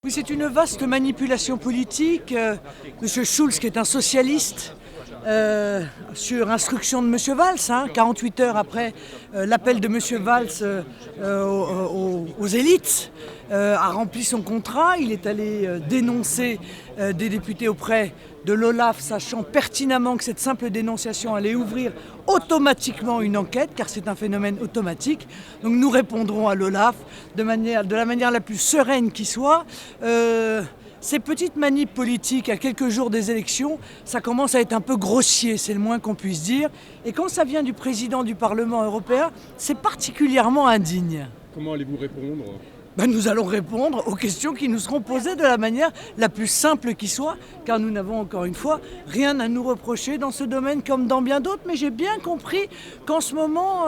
Oui, c'est une vaste manipulation politique. Monsieur Schulz, qui est un socialiste, sur instruction de Monsieur Valls, 48 heures après l'appel de Monsieur Valls aux élites, a rempli son contrat. Il est allé dénoncer des députés auprès de l'OLAF, sachant pertinemment que cette simple dénonciation allait ouvrir automatiquement une enquête, car c'est un phénomène automatique. Donc nous répondrons à l'OLAF de la manière la plus sereine qui soit. Ces petites manips politiques à quelques jours des élections, ça commence à être un peu grossier, c'est le moins qu'on puisse dire. Et quand ça vient du président du Parlement européen, c'est particulièrement indigne. Comment allez-vous répondre ? Nous allons répondre aux questions qui nous seront posées de la manière la plus simple qui soit, car nous n'avons encore une fois rien à nous reprocher dans ce domaine comme dans bien d'autres. Mais j'ai bien compris qu'en ce moment,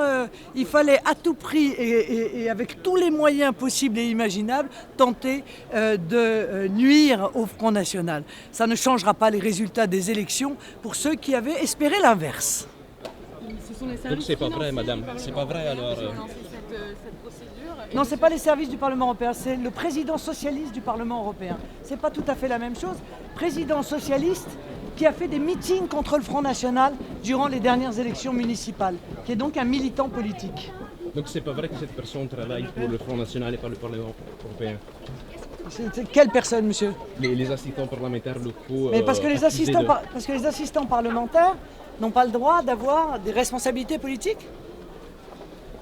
il fallait à tout prix et avec tous les moyens possibles et imaginables tenter de nuire au Front National. Ça ne changera pas les résultats des élections pour ceux qui avaient espéré l'inverse. Donc c'est pas vrai, madame, c'est pas vrai alors. Non, ce n'est pas les services du Parlement européen, c'est le président socialiste du Parlement européen. Ce n'est pas tout à fait la même chose. Président socialiste qui a fait des meetings contre le Front National durant les dernières élections municipales, qui est donc un militant politique. Donc c'est pas vrai que cette personne travaille pour le Front National et pas le Parlement européen? C'est quelle personne, monsieur? Les assistants parlementaires locaux. Mais parce que les assistants parlementaires n'ont pas le droit d'avoir des responsabilités politiques.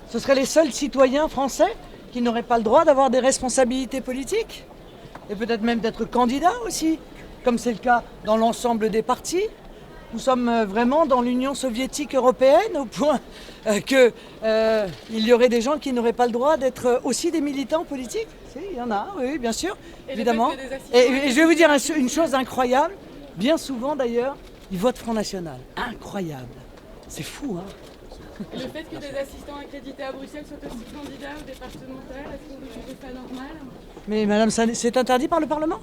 Ce seraient les seuls citoyens français qui n'auraient pas le droit d'avoir des responsabilités politiques et peut-être même d'être candidats aussi, comme c'est le cas dans l'ensemble des partis. Nous sommes vraiment dans l'Union soviétique européenne au point qu'il y aurait des gens qui n'auraient pas le droit d'être aussi des militants politiques. Si, il y en a, oui, bien sûr, évidemment. Et je vais vous dire une chose incroyable, bien souvent d'ailleurs, ils votent Front National. Incroyable. C'est fou, hein. Et le fait que des assistants accrédités à Bruxelles soient aussi candidats aux départementales, est-ce que vous trouvez ça normal? Mais madame, c'est interdit par le Parlement?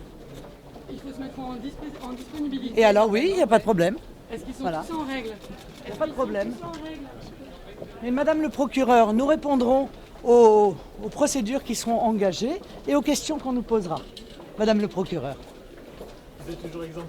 Il faut se mettre en disponibilité. Et alors oui, il n'y a pas de problème. Est-ce qu'ils sont tous en règle? Il n'y a pas de problème. Mais madame le procureur, nous répondrons aux procédures qui seront engagées et aux questions qu'on nous posera. Madame le procureur. Vous êtes toujours exempt.